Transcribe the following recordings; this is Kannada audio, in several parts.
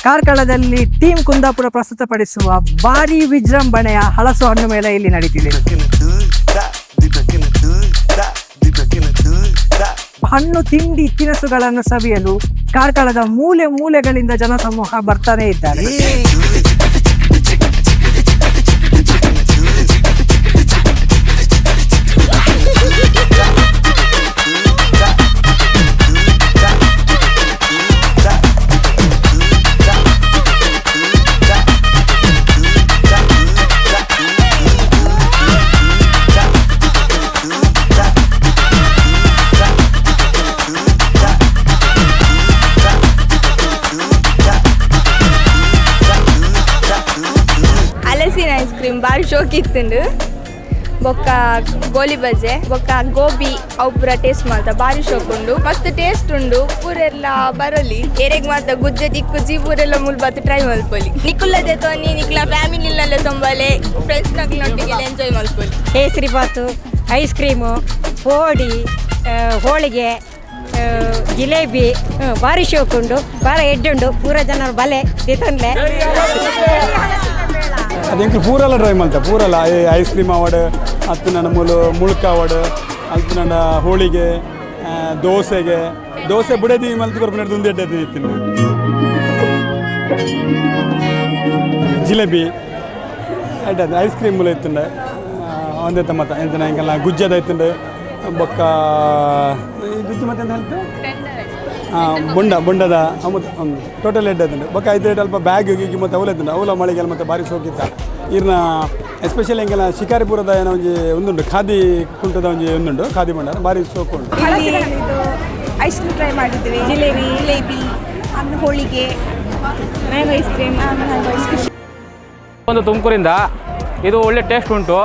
ಕಾರ್ಕಳದಲ್ಲಿ ಟೀಮ್ ಕುಂದಾಪುರ ಪ್ರಸ್ತುತಪಡಿಸುವ ಭಾರಿ ವಿಜೃಂಭಣೆಯ ಹಲಸು ಹಣ್ಣು ಮೇಳ ಇಲ್ಲಿ ನಡೀತಿದೆ. ಹಣ್ಣು ತಿಂಡಿ ತಿನಿಸುಗಳನ್ನು ಸವಿಯಲು ಕಾರ್ಕಳದ ಮೂಲೆ ಮೂಲೆಗಳಿಂದ ಜನಸಮೂಹ ಬರ್ತಾನೆ ಇದ್ದಾರೆ. ಐಸ್ ಕ್ರೀಮ್ ಭಾರಿ ಶೋಕ್ ಇತ್ತುಂಡು ಬೊಕ್ಕ ಗೋಲಿ ಬಜೆ ಬೊಕ್ಕ ಗೋಬಿ ಅವು ಪೂರ ಟೇಸ್ಟ್ ಮಾಡ್ತಾ ಭಾರಿ ಶೋಕ್ ಉಂಡು. ಮಸ್ತ್ ಟೇಸ್ಟ್ ಉಂಡು. ಪೂರೆಲ್ಲ ಬರೋಲಿ ಎರೆಗ್ ಮಾತ ಗುಜ್ಜೆ ದಿಕ್ಕುಜಿ ಪೂರೆಲ್ಲ ಮುಲ್ಬತ್ತು ಟ್ರೈ ಮಲ್ಪೊಲಿ. ನಿಕ್ಕುಲ್ಲದೆ ತೋನಿ ನಿಕ್ಲ ಫ್ಯಾಮಿಲಿನಲ್ಲೇ ತೊಂಬಲೆ ಫ್ರೆಂಡ್ಸ್ ನೊಟ್ಟಿಗೆ ಎಂಜಾಯ್ ಮಲ್ಪೊಲಿ. ಕೇಸರಿ ಬಾತು, ಐಸ್ ಕ್ರೀಮು, ಪೋಡಿ, ಹೋಳಿಗೆ, ಜಿಲೇಬಿ ಭಾರಿ ಶೋಕ್ ಉಂಡು. ಭಾಳ ಎಡ್ಡುಂಡು. ಪೂರ ಜನರು ಬಲೆ ತಿತ್ತನ್ಲೆ ಅದಕ್ಕೆ ಪೂರೆಲ್ಲ ಟ್ರೈ ಮಾಡ್ತೆ. ಪೂರೆಲ್ಲ ಐಸ್ ಕ್ರೀಮ್ ಅವಾರ್ಡ್ ಹತ್ತು ನನ್ನ ಮುಳ್ಕ ಅವಾರ್ಡ್ ಹತ್ತು ನನ್ನ ಹೋಳಿಗೆ ದೋಸೆ ಬುಡದಿ ಮಲ್ತು ಕೊರ್ಪು ಒಂದು ಎಡ್ಡೆ ಇತ್ತು. ಜಿಲೇಬಿ ಎಡ್ಡೆ ಐಸ್ ಕ್ರೀಮ್ ಮುಲ ಇತ್ತುಂಡೆ ಒಂದೇ ಮತ್ತ ಎಂತ ಹಿಂಗೆಲ್ಲ ಗುಜ್ಜದ ಇತ್ತುಂಡೆ ಬೊಕ್ಕ ಗುಜ್ಜು ಮತ್ತೆ ಎಂತ ಹೇಳ್ತು ಬೊಂಡದ ಟೋಟಲ್ ಎಡ್ಡೆ ಇತ್ತುಂಡೆ ಬೊಕ್ಕ ಐದು ರೇಟ್ ಅಲ್ಪ ಬ್ಯಾಗ್ ಗೀಗಿ ಮತ್ತು ಅವಲ ಇತ್ತುಂಡೆ ಅವಲ ಮಳೆಗೆಲ್ಲ ಮತ್ತು ಭಾರಿ ಸೋಕಿತ್ತ ಇರ್ನ ಎಸ್ಪೆಷಲಿ ಹಿಂಗೆಲ್ಲ ಶಿಕಾರಿಪುರದ ಏನೋ ಒಂಜಿ ಒಂದುಂಡು ಖಾದಿ ಕುಂಟದ ಒಂಜಿ ಒಂದುಂಡು ಖಾದಿ ಭಂಡಾರ ಭಾರಿ ಸೋಕು ಉಂಟು. ಐಸ್ ಕ್ರೀಮ್ ಟ್ರೈ ಮಾಡಿದ್ವಿ. ಜಿಲೇಬಿ ಆಮೇಲೆ ಹೋಳಿಗೆ ಐಸ್ ಕ್ರೀಮ್ ಒಂದು ತುಮಕೂರಿಂದ ಇದು ಒಳ್ಳೆ ಟೇಸ್ಟ್ ಉಂಟು.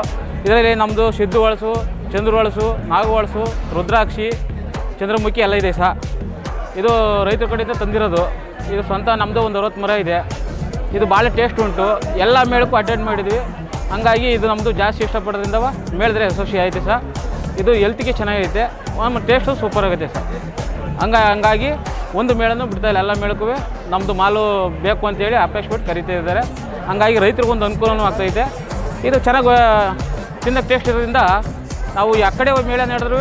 ಇದರಲ್ಲಿ ನಮ್ಮದು ಸಿದ್ದು ಹಳಸು, ಚಂದ್ರು ಹಳಸು, ನಾಗು ಹಳಸು, ರುದ್ರಾಕ್ಷಿ, ಚಂದ್ರಮುಖಿ ಎಲ್ಲ ಇದೆ ಸಹ. ಇದು ರೈತರ ಕಡೆಯಿಂದ ತಂದಿರೋದು. ಇದು ಸ್ವಂತ ನಮ್ಮದು ಒಂದು 60 ಮರ ಇದೆ. ಇದು ಭಾಳ ಟೇಸ್ಟ್ ಉಂಟು. ಎಲ್ಲ ಮೇಳಕ್ಕೂ ಅಟೆಂಡ್ ಮಾಡಿದ್ವಿ. ಹಂಗಾಗಿ ಇದು ನಮ್ಮದು ಜಾಸ್ತಿ ಇಷ್ಟಪಡೋದ್ರಿಂದ ಮೇಳಿದ್ರೆ ಖುಷಿ ಐತೆ ಸರ್. ಇದು ಹೆಲ್ತಿಗೆ ಚೆನ್ನಾಗೈತೆ, ನಮ್ಮ ಟೇಸ್ಟು ಸೂಪರ್ ಆಗೈತೆ ಸರ್. ಹಂಗಾಗಿ ಒಂದು ಮೇಳನೂ ಬಿಡ್ತಾಯಿಲ್ಲ. ಎಲ್ಲ ಮೇಳಕ್ಕೂ ನಮ್ಮದು ಮಾಲು ಬೇಕು ಅಂತೇಳಿ ಅಪೇಕ್ಷೆ ಬಿಟ್ಟು ಕರಿತಾ ಇದ್ದಾರೆ. ಹಂಗಾಗಿ ರೈತರಿಗೊಂದು ಅನುಕೂಲನೂ ಆಗ್ತೈತೆ. ಇದು ಚೆನ್ನಾಗಿ ತಿನ್ನೋಕ್ಕೆ ಟೇಸ್ಟ್ ಇರೋದ್ರಿಂದ ನಾವು ಆ ಕಡೆ ಮೇಳ ನಡೆದ್ರೂ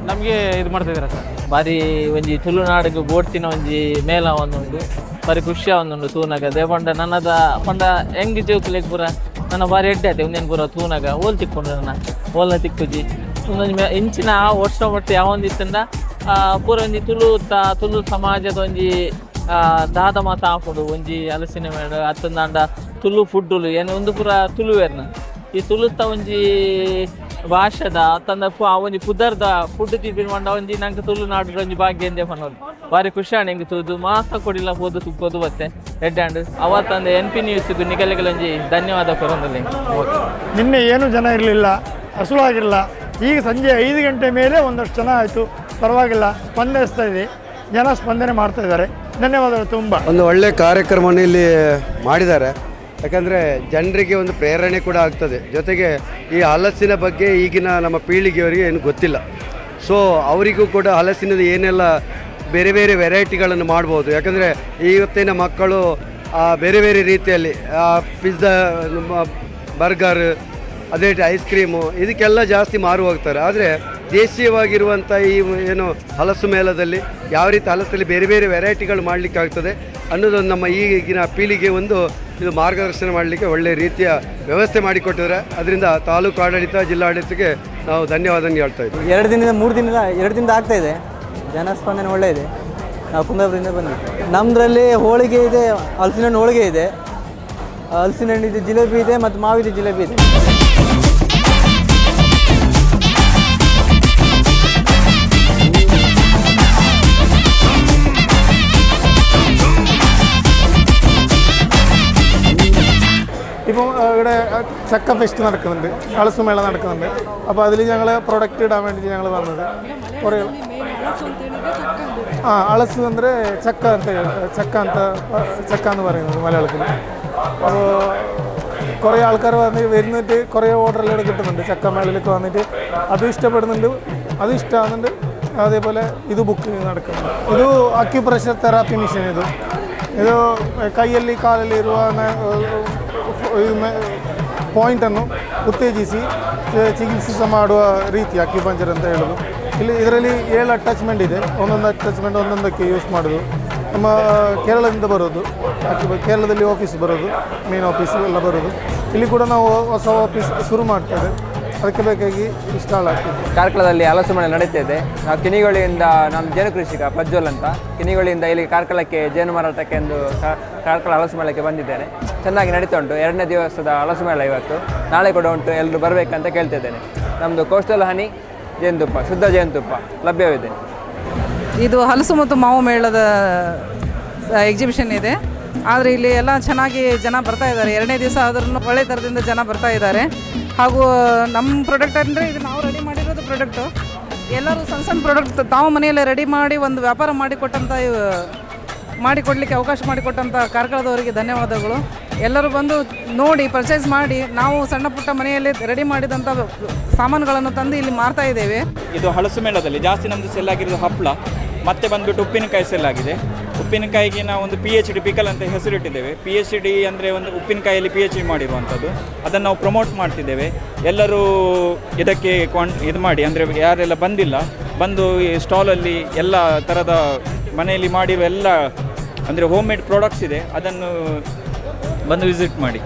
ನಮಗೆ ಇದು ಮಾಡ್ತಾಯಿದ್ದಾರೆ ಸರ್. ಬಾರಿ ಒಂಜಿ ತುಳುನಾಡಿಗೆ ಬೋಡ್ತಿನ ಒಂಜಿ ಮೇಳ ಒಂದುಂಡು ಬಾರಿ ಖುಷಿಯ ಒಂದುಂಡು ತೂನಾಗ ದೇಪಂಡ ನನ್ನದ ಪಂಡ ಹೆಂಗ್ ಜೋಕ್ಲೆಗ್ ಪೂರ ನನ್ನ ಬಾರಿ ಎಡ್ಡೆ ಒಂದೇನು ಪೂರ ತೂನಾಗ ಓಲ್ ತಿಕ್ಕೊಂಡು ನನ್ನ ಓಲ್ನ ತಿಕ್ಕುಜಿ ಒಂದೊಂದು ಇಂಚಿನ ವರ್ಷ ಒಟ್ಟು ಯಾವೊಂದಿತ್ತಂದ ಪೂರ ಒಂಜಿ ತುಳು ಸಮಾಜದ ಒಂಜಿ ದಾದ ಮಾತ ಹಾಕೊಂಡು ಒಂಜಿ ಹಲಸಿನ ಮೇಳ ಅತ್ತಂದಾಂಡ ತುಳು ಫುಡ್ಡುಲು ಏನು ಒಂದು ಪೂರ ತುಳುವೇರ್ನ ಈ ತುಳುತ್ತ ಒಂಜಿ ಭಾಷದ ತಂದ ಒಂಜಿ ಪುದರ್ದ ಫುಡ್ ತಿಪ್ಪಿನ ಮಂಡ ಒಂಜಿ ನಂಗೆ ತುಳುನಾಡು ಒಂಜಿ ಭಾಗ್ಯ ಎಂದೇ ಪನ್ನೋದು ಬಾರಿ ಖುಷಿ ನಂಗೆ ತುದು ಮಾತ್ರ ಕೊಡಿಲ್ಲ ಹೋದು ತುಕ್ಕೋದು ಬತ್ತೆ ರೆಡ್ ಅವತ್ತಂದು NP ನ್ಯೂಸ್ಗೂ ನಿಗಲಿಗಳೊಂಜಿ ಧನ್ಯವಾದ ಕೊರೊಂದಲ್ಲಿ. ನಿನ್ನೆ ಏನು ಜನ ಇರಲಿಲ್ಲ, ಹಸುಳು ಆಗಿರಲಿಲ್ಲ. ಈಗ ಸಂಜೆ 5 ಗಂಟೆ ಮೇಲೆ ಒಂದಷ್ಟು ಜನ ಆಯಿತು, ಪರವಾಗಿಲ್ಲ, ಸ್ಪಂದಿಸ್ತಾ ಇದೆ, ಜನ ಸ್ಪಂದನೆ ಮಾಡ್ತಾ ಇದ್ದಾರೆ. ಧನ್ಯವಾದಗಳು. ತುಂಬ ಒಂದು ಒಳ್ಳೆಯ ಕಾರ್ಯಕ್ರಮವನ್ನು ಇಲ್ಲಿ ಮಾಡಿದ್ದಾರೆ. ಯಾಕಂದರೆ ಜನರಿಗೆ ಒಂದು ಪ್ರೇರಣೆ ಕೂಡ ಆಗ್ತದೆ. ಜೊತೆಗೆ ಈ ಹಲಸಿನ ಬಗ್ಗೆ ಈಗಿನ ನಮ್ಮ ಪೀಳಿಗೆಯವರಿಗೆ ಏನು ಗೊತ್ತಿಲ್ಲ. ಸೊ ಅವರಿಗೂ ಕೂಡ ಹಲಸಿನದು ಏನೆಲ್ಲ ಬೇರೆ ಬೇರೆ ವೆರೈಟಿಗಳನ್ನು ಮಾಡ್ಬೋದು. ಯಾಕಂದರೆ ಇವತ್ತಿನ ಮಕ್ಕಳು ಬೇರೆ ಬೇರೆ ರೀತಿಯಲ್ಲಿ ಪಿಜ್ಜಾ, ಬರ್ಗರ್, ಅದೇ ಐಸ್ ಕ್ರೀಮು ಇದಕ್ಕೆಲ್ಲ ಜಾಸ್ತಿ ಮಾರು ಹೋಗ್ತಾರೆ. ಆದರೆ ದೇಶೀಯವಾಗಿರುವಂಥ ಈ ಏನು ಹಲಸು ಮೇಳದಲ್ಲಿ ಯಾವ ರೀತಿ ಹಲಸಲ್ಲಿ ಬೇರೆ ಬೇರೆ ವೆರೈಟಿಗಳು ಮಾಡಲಿಕ್ಕಾಗ್ತದೆ ಅನ್ನೋದೊಂದು ನಮ್ಮ ಈಗಿನ ಪೀಳಿಗೆ ಒಂದು ಇದು ಮಾರ್ಗದರ್ಶನ ಮಾಡಲಿಕ್ಕೆ ಒಳ್ಳೆಯ ರೀತಿಯ ವ್ಯವಸ್ಥೆ ಮಾಡಿಕೊಟ್ಟಿದ್ದಾರೆ. ಅದರಿಂದ ತಾಲೂಕು ಆಡಳಿತ, ಜಿಲ್ಲಾಡಳಿತಕ್ಕೆ ನಾವು ಧನ್ಯವಾದ ಹೇಳ್ತಾ ಇದ್ದೀವಿ. 2 ದಿನದಿಂದ ಆಗ್ತಾ ಇದೆ. ಜನಸ್ಪಂದನೆ ಒಳ್ಳೆ ಇದೆ. ನಾವು ಕುಂದಾಪುರದಿಂದ ಬಂದಿದ್ದೀವಿ. ನಮ್ಮದ್ರಲ್ಲಿ ಹೋಳಿಗೆ ಇದೆ, ಹಲಸಿನ ಹಣ್ಣು ಹೋಳಿಗೆ ಇದೆ, ಹಲಸಿನ ಹಣ್ಣಿದೆ, ಜಿಲೇಬಿ ಇದೆ ಮತ್ತು ಮಾವಿದೆ ಜಿಲೇಬಿ ಇದೆ. ഇപ്പോൾ ഇവിടെ ചക്ക ഫെസ്റ്റ് നടക്കുന്നുണ്ട്, ഹലസു മേള നടക്കുന്നുണ്ട്. അപ്പോൾ അതിൽ ഞങ്ങൾ പ്രൊഡക്റ്റ് ഇടാൻ വേണ്ടിയിട്ട് ഞങ്ങൾ വന്നത് കുറേ ಹಲಸು ಅಂದರೆ ಚಕ್ಕ എന്ന് പറയുന്നത് മലയാളത്തിൽ. അപ്പോൾ കുറേ ആൾക്കാർ വരുന്നിട്ട് കുറേ ഓർഡറെല്ലാം കിട്ടുന്നുണ്ട്. ചക്കമേളയിലൊക്കെ വന്നിട്ട് അതും ഇഷ്ടപ്പെടുന്നുണ്ട്, അതും ഇഷ്ടമാകുന്നുണ്ട്. അതേപോലെ ഇത് ബുക്ക് നടക്കുന്നുണ്ട്. ഇത് അക്യുപ്രഷർ തെറാപ്പി മെഷീൻ. ಇದು ಕೈಯಲ್ಲಿ ಕಾಲಲ್ಲಿ ಇರುವ ಪಾಯಿಂಟನ್ನು ಉತ್ತೇಜಿಸಿ ಚಿಕಿತ್ಸೆ ಮಾಡುವ ರೀತಿ ಅಕ್ಯುಪಂಕ್ಚರ್ ಅಂತ ಹೇಳೋದು. ಇದರಲ್ಲಿ 7 ಅಟ್ಯಾಚ್ಮೆಂಟ್ ಇದೆ. ಒಂದೊಂದು ಅಟ್ಯಾಚ್ಮೆಂಟ್ ಒಂದೊಂದಕ್ಕೆ ಯೂಸ್ ಮಾಡೋದು. ನಮ್ಮ ಕೇರಳದಿಂದ ಬರೋದು, ಕೇರಳದಲ್ಲಿ ಆಫೀಸ್ ಬರೋದು, ಮೇನ್ ಆಫೀಸು ಎಲ್ಲ ಬರೋದು. ಇಲ್ಲಿ ಕೂಡ ನಾವು ಹೊಸ ಆಫೀಸ್ ಶುರು ಮಾಡ್ತೇವೆ, ಅದಕ್ಕೆ ಬೇಕಾಗಿ ಇನ್ಸ್ಟಾಲ್ ಆಗ್ತದೆ. ಕಾರ್ಕಳದಲ್ಲಿ ಹಲಸು ಮಳೆ ನಡೀತಿದೆ. ನಾವು ಕಿನಿಗೋಳಿಯಿಂದ ನಮ್ಮ ಜೇನು ಕೃಷಿಕ ಪ್ರಜ್ವಲ್ ಅಂತ ಕಿನಿಗೋಳಿಯಿಂದ ಇಲ್ಲಿ ಕಾರ್ಕಳಕ್ಕೆ ಜೇನು ಮಾರಾಟಕ್ಕೆ ಎಂದು ಕಾರ್ಕಳ ಹಲಸು ಮೇಳಕ್ಕೆ ಬಂದಿದ್ದೇನೆ. ಚೆನ್ನಾಗಿ ನಡೀತಾ ಉಂಟು. 2ನೇ ದಿವಸದ ಹಲಸು ಮೇಳ ಇವತ್ತು, ನಾಳೆ ಕೂಡ ಉಂಟು. ಎಲ್ಲರೂ ಬರಬೇಕಂತ ಕೇಳ್ತಿದ್ದೇನೆ. ನಮ್ಮದು ಕೋಸ್ಟಲ್ ಹನಿ ಜೇನುತುಪ್ಪ, ಶುದ್ಧ ಜೇನುತುಪ್ಪ ಲಭ್ಯವಿದೆ. ಇದು ಹಲಸು ಮತ್ತು ಮಾವು ಮೇಳದ ಎಕ್ಸಿಬಿಷನ್ ಇದೆ. ಆದರೆ ಇಲ್ಲಿ ಎಲ್ಲ ಚೆನ್ನಾಗಿ ಜನ ಬರ್ತಾ ಇದ್ದಾರೆ. 2ನೇ ದಿವಸ ಆದ್ರೂ ಒಳ್ಳೆ ಥರದಿಂದ ಜನ ಬರ್ತಾ ಇದ್ದಾರೆ. ಹಾಗೂ ನಮ್ಮ ಪ್ರಾಡಕ್ಟ್ ಅಂದರೆ ಇದು ನಾವು ರೆಡಿ ಮಾಡಿರೋದು ಪ್ರಾಡಕ್ಟು. ಎಲ್ಲರೂ ಸಣ್ಣ ಸಣ್ಣ ಪ್ರಾಡಕ್ಟ್ ತಾವು ಮನೆಯಲ್ಲೇ ರೆಡಿ ಮಾಡಿ ಒಂದು ವ್ಯಾಪಾರ ಮಾಡಿಕೊಡ್ಲಿಕ್ಕೆ ಅವಕಾಶ ಮಾಡಿಕೊಟ್ಟಂಥ ಕಾರ್ಕಳದವರಿಗೆ ಧನ್ಯವಾದಗಳು. ಎಲ್ಲರೂ ಬಂದು ನೋಡಿ ಪರ್ಚೇಸ್ ಮಾಡಿ, ನಾವು ಸಣ್ಣ ಪುಟ್ಟ ಮನೆಯಲ್ಲಿ ರೆಡಿ ಮಾಡಿದಂಥ ಸಾಮಾನುಗಳನ್ನು ತಂದು ಇಲ್ಲಿ ಮಾರ್ತಾ ಇದ್ದೇವೆ. ಇದು ಹಲಸು ಮೇಳದಲ್ಲಿ ಜಾಸ್ತಿ ನಮ್ಮದು ಸೆಲ್ ಆಗಿರೋದು ಹಪ್ಪಳ, ಮತ್ತೆ ಬಂದುಬಿಟ್ಟು ಉಪ್ಪಿನಕಾಯಿ ಸೆಲ್ ಆಗಿದೆ. ಉಪ್ಪಿನಕಾಯಿಗೆ ನಾವು ಒಂದು PhD ಪಿಕಲ್ ಅಂತ ಹೆಸರಿಟ್ಟಿದ್ದೇವೆ. PhD ಅಂದರೆ ಒಂದು ಉಪ್ಪಿನಕಾಯಿಯಲ್ಲಿ PhD ಮಾಡಿರುವಂಥದ್ದು. ಅದನ್ನು ನಾವು ಪ್ರಮೋಟ್ ಮಾಡ್ತಿದ್ದೇವೆ. ಎಲ್ಲರೂ ಇದಕ್ಕೆ ಇದು ಮಾಡಿ, ಅಂದರೆ ಯಾರೆಲ್ಲ ಬಂದು ಈ ಸ್ಟಾಲಲ್ಲಿ ಎಲ್ಲ ಥರದ ಮನೆಯಲ್ಲಿ ಮಾಡಿರುವ ಎಲ್ಲ ಅಂದರೆ ಹೋಮ್ ಮೇಡ್ ಪ್ರಾಡಕ್ಟ್ಸ್ ಇದೆ, ಅದನ್ನು ಬಂದು ವಿಸಿಟ್ ಮಾಡಿ.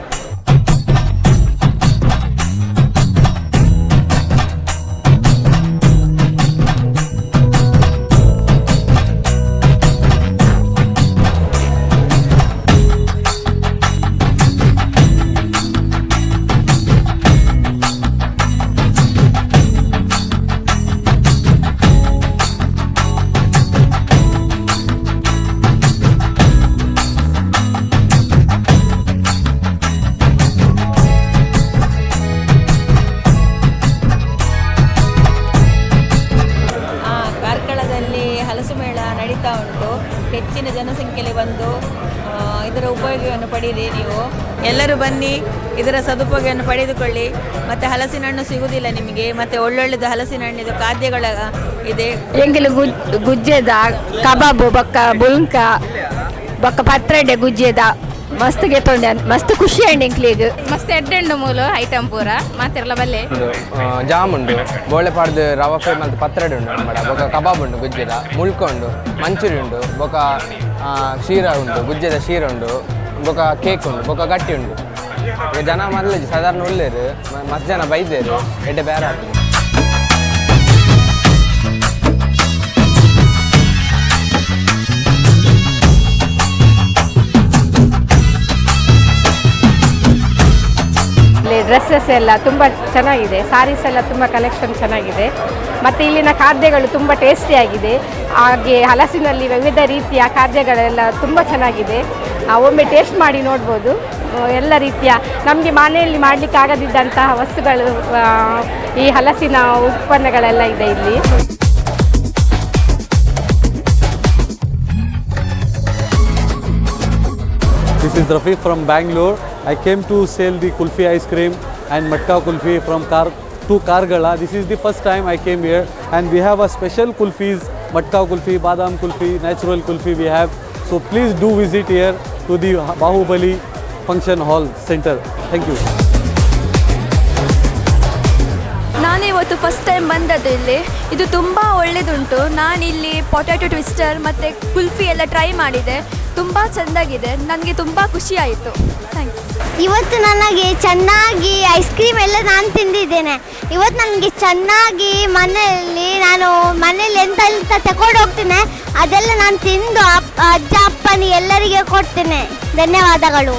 ಹೆಚ್ಚಿನ ಜನಸಂಖ್ಯೆಯಲ್ಲಿ ಬಂದು ಇದರ ಉಪಯೋಗವನ್ನು ಪಡೀರಿ. ನೀವು ಎಲ್ಲರೂ ಬನ್ನಿ, ಇದರ ಸದುಪಯೋಗವನ್ನು ಪಡೆದುಕೊಳ್ಳಿ. ಮತ್ತು ಹಲಸಿನ ಹಣ್ಣು ಸಿಗುವುದಿಲ್ಲ ನಿಮಗೆ, ಮತ್ತು ಒಳ್ಳೊಳ್ಳೆದು ಹಲಸಿನ ಹಣ್ಣಿದು ಖಾದ್ಯಗಳ ಇದೆ. ಎಂಗಿಲು ಗುಜ್ಜೆದ ಕಬಾಬು ಬೊಕ್ಕ ಬುಲ್ಕ ಬೊಕ್ಕ ಪತ್ರೊಡೆ ಗುಜ್ಜೆದ ಮಸ್ತ್ ಗೆತ್ತೊಂಡೆ ಮಸ್ತ್ ಖುಷಿ ಅಂಡಿ ಎಂಕ್ಲಿಗ್ ಮಸ್ತ್ ಎಡ್ಡೆಂಡು ಮೂಲು ಐಟಮ್ ಪೂರ ಮಾತಿರಲ ಬಲ್ಲೆ ಜಾಮ್ ಉಂಡು, ಬೋಳೆ ಪಾಡ್ದು ರವಾ ಫ್ರೈ ಮತ್ತು ಪತ್ರೊಡೆ ಉಂಡು ನಮ್ಮಡ. ಬೊಕ ಕಬಾಬ್ ಉಂಡು ಗುಜ್ಜೆದ, ಮುಳ್ಕ ಉಂಡು, ಮಂಚೂರಿ ಉಂಡು, ಬೊಕ ಶೀರ ಉಂಡು, ಗುಜ್ಜೆದ ಶೀರ ಉಂಡು, ಬೊಕ ಕೇಕ್ ಉಂಡು, ಬೊಕ ಗಟ್ಟಿ ಉಂಡು. ಈಗ ಜನ ಮೊದಲು ಸಾಧಾರಣ ಒಳ್ಳೆರು, ಮಸ್ತ್ ಜನ ಬೈದೇರು, ಎಡ್ಡೆ ಬೇರೆ ಆಗ್ತದೆ. ಡ್ರೆಸ್ಸಸ್ ಎಲ್ಲ ತುಂಬ ಚೆನ್ನಾಗಿದೆ, ಸಾರೀಸ್ ಎಲ್ಲ ತುಂಬ ಕಲೆಕ್ಷನ್ ಚೆನ್ನಾಗಿದೆ. ಮತ್ತು ಇಲ್ಲಿನ ಖಾದ್ಯಗಳು ತುಂಬ ಟೇಸ್ಟಿಯಾಗಿದೆ. ಹಾಗೆ ಹಲಸಿನಲ್ಲಿ ವಿವಿಧ ರೀತಿಯ ಖಾದ್ಯಗಳೆಲ್ಲ ತುಂಬ ಚೆನ್ನಾಗಿದೆ. ಒಮ್ಮೆ ಟೇಸ್ಟ್ ಮಾಡಿ ನೋಡ್ಬೋದು. ಎಲ್ಲ ರೀತಿಯ ನಮಗೆ ಮನೆಯಲ್ಲಿ ಮಾಡಲಿಕ್ಕೆ ಆಗದಿದ್ದಂತಹ ವಸ್ತುಗಳು ಈ ಹಲಸಿನ ಉತ್ಪನ್ನಗಳೆಲ್ಲ ಇದೆ ಇಲ್ಲಿ. This is Rafiq from Bangalore. I came to sell the kulfi ice cream and matka kulfi from Kargala. This is the first time I came here, and we have a special kulfis, matka kulfi, badam kulfi, natural kulfi we have. So please do visit here to the Bahubali Function Hall Center. Thank you. ನಾನು ಇವತ್ತು ಫಸ್ಟ್ ಟೈಮ್ ಬಂದದ್ದು ಇಲ್ಲಿ. ಇದು ತುಂಬ ಒಳ್ಳೆಯದುಂಟು. ನಾನಿಲ್ಲಿ ಪೊಟ್ಯಾಟೊ ಟ್ವಿಸ್ಟರ್ ಮತ್ತು ಕುಲ್ಫಿ ಎಲ್ಲ ಟ್ರೈ ಮಾಡಿದೆ. ತುಂಬ ಚೆಂದಾಗಿದೆ, ನನಗೆ ತುಂಬ ಖುಷಿ ಆಯಿತು. ಥ್ಯಾಂಕ್ಸ್. ಇವತ್ತು ನನಗೆ ಚೆನ್ನಾಗಿ ಐಸ್ ಕ್ರೀಮ್ ಎಲ್ಲ ನಾನು ತಿಂದಿದ್ದೇನೆ. ಇವತ್ತು ನನಗೆ ಚೆನ್ನಾಗಿ ಮನೆಯಲ್ಲಿ ಎಂತ ತಗೊಂಡು ಹೋಗ್ತೇನೆ ಅದೆಲ್ಲ ನಾನು ತಿಂದು ಅಜ್ಜ ಅಪ್ಪನಿ ಎಲ್ಲರಿಗೆ ಕೊಡ್ತೇನೆ. ಧನ್ಯವಾದಗಳು.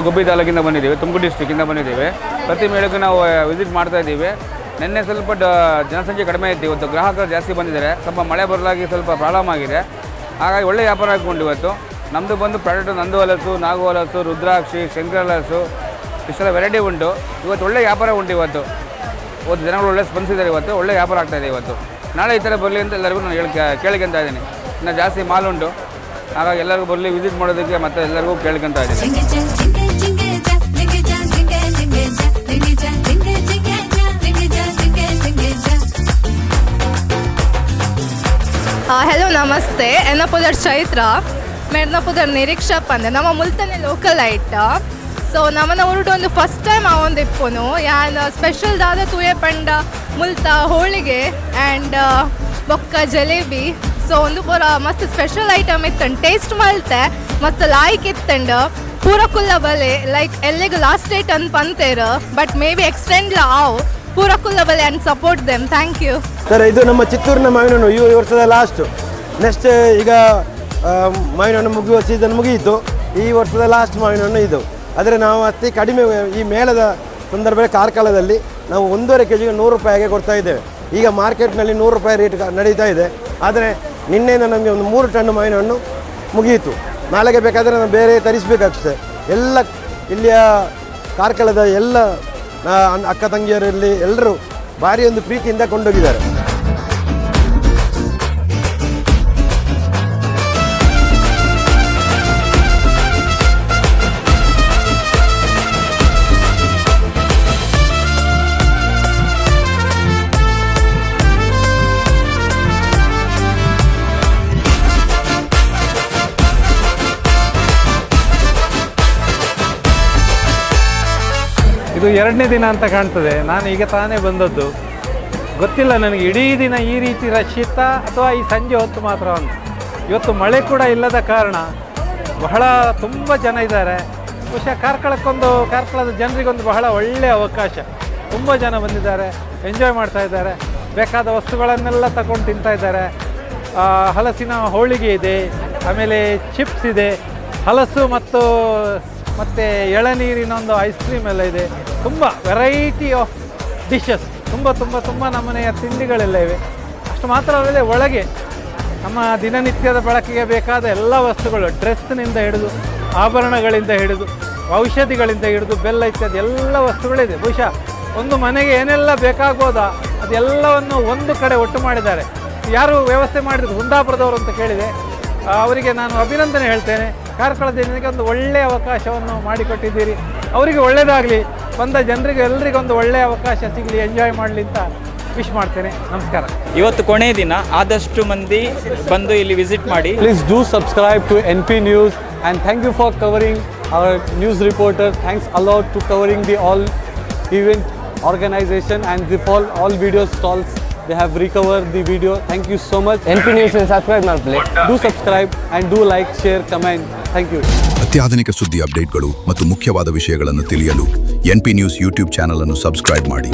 ನಾವು ಗುಬ್ಬಿ ತಾಲೂಕಿಂದ ಬಂದಿದ್ದೀವಿ, ತುಮಕೂರು ಡಿಸ್ಟ್ರಿಕ್ಕಿಂದ ಬಂದಿದ್ದೀವಿ. ಪ್ರತಿ ಮೇಳಕ್ಕೂ ನಾವು ವಿಸಿಟ್ ಮಾಡ್ತಾ ಇದ್ದೀವಿ. ನಿನ್ನೆ ಸ್ವಲ್ಪ ಜನಸಂಖ್ಯೆ ಕಡಿಮೆ ಇತ್ತು, ಇವತ್ತು ಗ್ರಾಹಕರು ಜಾಸ್ತಿ ಬಂದಿದ್ದಾರೆ. ಸ್ವಲ್ಪ ಮಳೆ ಬರಲಾಗಿ ಸ್ವಲ್ಪ ಪ್ರಾಬ್ಲಮ್ ಆಗಿದೆ, ಹಾಗಾಗಿ ಒಳ್ಳೆ ವ್ಯಾಪಾರ ಆಗಿಕೊಂಡು ಇವತ್ತು. ನಮ್ಮದು ಬಂದು ಪ್ರಾಡಕ್ಟು ನಂದು ಹಲಸು, ನಾಗು ಹಲಸು, ರುದ್ರಾಕ್ಷಿ, ಶಂಕರ ಹಲಸು ಇಷ್ಟೆಲ್ಲ ವೆರೈಟಿ ಉಂಟು. ಇವತ್ತು ಒಳ್ಳೆ ವ್ಯಾಪಾರ ಉಂಟು. ಇವತ್ತು ಜನಗಳು ಒಳ್ಳೆ ಸ್ಪಂದಿಸಿದ್ದಾರೆ, ಇವತ್ತು ಒಳ್ಳೆ ವ್ಯಾಪಾರ ಆಗ್ತಾಯಿದೆ. ಇವತ್ತು ನಾಳೆ ಈ ಥರ ಬರಲಿ ಅಂತ ಎಲ್ಲರಿಗೂ ನಾನು ಕೇಳ್ಕೊತಾ ಇದ್ದೀನಿ. ಇನ್ನು ಜಾಸ್ತಿ ಮಾಲ್ ಉಂಟು, ಹಾಗಾಗಿ ಎಲ್ಲರಿಗೂ ಬರಲಿ ವಿಸಿಟ್ ಮಾಡೋದಕ್ಕೆ ಮತ್ತು ಎಲ್ಲರಿಗೂ ಕೇಳ್ಕೊತಾ ಇದ್ದೀನಿ. ಹಲೋ ನಮಸ್ತೆ, ಎನ್ನ ಪುದರ್ ಚೈತ್ರ ಮೇಡ್ನ ಪುದರ್ ನಿರೀಕ್ಷಾ ಪಂದೆ ನಮ್ಮ ಮುಲ್ತನೆ ಲೋಕಲ್ ಐಟ. ಸೊ ನಮ್ಮನ್ನ ಉರುಡು ಒಂದು ಫಸ್ಟ್ ಟೈಮ್ ಅವೊಂದು ಇಪ್ಪುನು ಯಾನ್ ಸ್ಪೆಷಲ್ ದಾದ ತೂಯೆ ಪಂಡ ಮುಲ್ತ ಹೋಳಿಗೆ ಆ್ಯಂಡ್ ಬೊಕ್ಕ ಜಲೇಬಿ. ಸೊ ಒಂದು ಪೂರ ಮಸ್ತ್ ಸ್ಪೆಷಲ್ ಐಟಮ್ ಇತ್ತಂಡು, ಟೇಸ್ಟ್ ಮಲ್ತೆ ಮಸ್ತ್ ಲಾಯ್ಕ್ ಇತ್ತಂಡು. ಪೂರ ಕುಲ್ಲ ಬಲೆ ಲೈಕ್ ಎಲ್ಲಿಗೆ ಲಾಸ್ಟ್ ಡೇಟ್ ಅಂತ ಪಂತೇರು, ಬಟ್ ಮೇ ಬಿ ಎಕ್ಸ್ಟೆಂಡ್ ಆವ್ ಪೂರ ಕುಲ್ಲ ಬಲೆ and support them. Thank you sir. ಇದು ನಮ್ಮ ಚಿತ್ತೂರಿನ ಮಾವಿನ ಹಣ್ಣು, ಈ ವರ್ಷದ ಲಾಸ್ಟು. ನೆಕ್ಸ್ಟ್ ಈಗ ಮಾವಿನ ಹಣ್ಣು ಮುಗಿಯುವ ಸೀಸನ್ ಮುಗಿಯಿತು, ಈ ವರ್ಷದ ಲಾಸ್ಟ್ ಮಾವಿನ ಹಣ್ಣು ಇದು. ಆದರೆ ನಾವು ಅತಿ ಕಡಿಮೆ ಈ ಮೇಳದ ಸಂದರ್ಭದಲ್ಲಿ ಕಾರ್ಕಳದಲ್ಲಿ ನಾವು 1.5 kg 100 ರೂಪಾಯಿಗೆ ಕೊಡ್ತಾ ಇದ್ದೇವೆ. ಈಗ ಮಾರ್ಕೆಟ್ನಲ್ಲಿ 100 ರೂಪಾಯಿ ರೇಟ್ ನಡೀತಾ ಇದೆ. ಆದರೆ ನಿನ್ನೆಯಿಂದ ನಮಗೆ ಒಂದು 3 ಟನ್ ಮಾವಿನ ಹಣ್ಣು ಮುಗಿಯಿತು. ನಾಳೆಗೆ ಬೇಕಾದರೆ ನಾವು ಬೇರೆ ತರಿಸಬೇಕಾಗ್ತದೆ. ಎಲ್ಲ ಇಲ್ಲಿಯ ಕಾರ್ಕಳದ ಎಲ್ಲ ಅಕ್ಕ ತಂಗಿಯರಲ್ಲಿ ಎಲ್ಲರೂ ಭಾರಿ ಒಂದು ಪ್ರೀತಿಯಿಂದ ಕೊಂಡೋಗಿದ್ದಾರೆ. ಇದು 2ನೇ ದಿನ ಅಂತ ಕಾಣ್ತದೆ. ನಾನು ಈಗ ತಾನೇ ಬಂದದ್ದು, ಗೊತ್ತಿಲ್ಲ ನನಗೆ ಇಡೀ ದಿನ ಈ ರೀತಿ ರಶ್ ಇತ್ತಾ ಅಥವಾ ಈ ಸಂಜೆ ಹೊತ್ತು ಮಾತ್ರ ಅಂತ. ಇವತ್ತು ಮಳೆ ಕೂಡ ಇಲ್ಲದ ಕಾರಣ ತುಂಬ ಜನ ಇದ್ದಾರೆ. ಬಹುಶಃ ಕಾರ್ಕಳದ ಜನರಿಗೊಂದು ಬಹಳ ಒಳ್ಳೆಯ ಅವಕಾಶ. ತುಂಬ ಜನ ಬಂದಿದ್ದಾರೆ, ಎಂಜಾಯ್ ಮಾಡ್ತಾ ಇದ್ದಾರೆ, ಬೇಕಾದ ವಸ್ತುಗಳನ್ನೆಲ್ಲ ತಗೊಂಡು ತಿಂತಾ ಇದ್ದಾರೆ. ಹಲಸಿನ ಹೋಳಿಗೆ ಇದೆ, ಆಮೇಲೆ ಚಿಪ್ಸ್ ಇದೆ, ಹಲಸು ಮತ್ತು ಎಳನೀರಿನ ಒಂದು ಐಸ್ ಕ್ರೀಮ್ ಎಲ್ಲ ಇದೆ. ತುಂಬ ವೆರೈಟಿ ಆಫ್ ಡಿಶಸ್, ತುಂಬ ನಮೂನೆಯ ತಿಂಡಿಗಳೆಲ್ಲ ಇವೆ. ಅಷ್ಟು ಮಾತ್ರ ಅಲ್ಲದೆ ಒಳಗೆ ನಮ್ಮ ದಿನನಿತ್ಯದ ಬಳಕೆಗೆ ಬೇಕಾದ ಎಲ್ಲ ವಸ್ತುಗಳು, ಡ್ರೆಸ್ನಿಂದ ಹಿಡಿದು ಆಭರಣಗಳಿಂದ ಹಿಡಿದು ಔಷಧಿಗಳಿಂದ ಹಿಡಿದು ಬೆಲ್ಲ ಇತ್ಯಾದಿ ಎಲ್ಲ ವಸ್ತುಗಳಿದೆ. ಬಹುಶಃ ಒಂದು ಮನೆಗೆ ಏನೆಲ್ಲ ಬೇಕಾಗ್ಬೋದಾ ಅದೆಲ್ಲವನ್ನು ಒಂದು ಕಡೆ ಒಟ್ಟು ಮಾಡಿದ್ದಾರೆ. ಯಾರು ವ್ಯವಸ್ಥೆ ಮಾಡಿದ್ರು ಕುಂದಾಪುರದವರು ಅಂತ ಕೇಳಿದೆ, ಅವರಿಗೆ ನಾನು ಅಭಿನಂದನೆ ಹೇಳ್ತೇನೆ. ಕಾರ್ಕಳದ ಜನರಿಗೆ ಒಂದು ಒಳ್ಳೆಯ ಅವಕಾಶವನ್ನು ಮಾಡಿಕೊಟ್ಟಿದ್ದೀರಿ. ಅವರಿಗೆ ಒಳ್ಳೆಯದಾಗಲಿ, ಬಂದ ಜನರಿಗೆ ಎಲ್ಲರಿಗೊಂದು ಒಳ್ಳೆಯ ಅವಕಾಶ ಸಿಗಲಿ, ಎಂಜಾಯ್ ಮಾಡಲಿ ಅಂತ ವಿಶ್ ಮಾಡ್ತೇನೆ. ನಮಸ್ಕಾರ. ಇವತ್ತು ಕೊನೆ ದಿನ, ಆದಷ್ಟು ಮಂದಿ ಬಂದು ಇಲ್ಲಿ ವಿಸಿಟ್ ಮಾಡಿ. Please do subscribe to NP News and thank you for covering our news reporter. Thanks a lot to covering the all event organization and the all video stalls. They have recovered the video. Thank you so much. NP News subscribe ಮಾಡ್ಕೊಳ್ಳಿ. Do subscribe and do like, share, comment. Thank you. ಅತ್ಯಾಧುನಿಕ ಸುದ್ದಿ ಅಪ್ಡೇಟ್ಗಳು ಮತ್ತು ಮುಖ್ಯವಾದ ವಿಷಯಗಳನ್ನು ತಿಳಿಯಲು NP ನ್ಯೂಸ್ ಯೂಟ್ಯೂಬ್ ಚಾನೆಲ್ ಅನ್ನು ಸಬ್ಸ್ಕ್ರೈಬ್ ಮಾಡಿ.